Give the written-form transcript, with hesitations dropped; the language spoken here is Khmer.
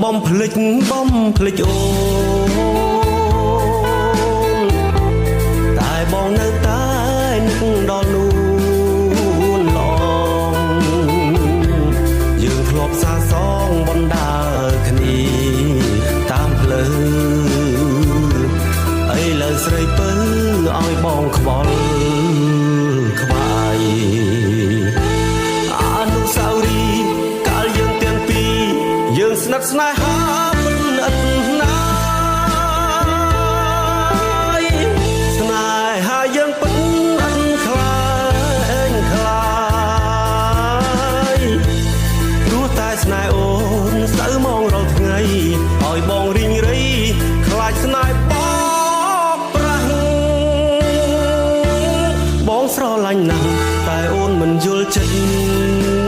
បំភ្លេចអូនតែបងនៅតែនឹកដល់នួនឡងយើងធ្លាប់សាសងបណ្ដាគ្នាតាមផ្លូវឥឡូវស្រីពៅឲ្យបងខ្វល់ខ្វាយអនុស្សាវរីយ៍កាលយើងទាំងពីរយើងស្និទ្ធស្នេហាមិនឥតណាយស្នេហាយើងពិតឥតខ្លាញ់ខ្លាយព្រោះតែស្នេហ៍អូនសៅមងរាល់ថ្ងៃឲ្យបងរីងរៃខ្លាចស្នេហ៍បងប្រាស់បងស្រឡាញ់ណាស់តែអូនមិនយល់ចិត្ត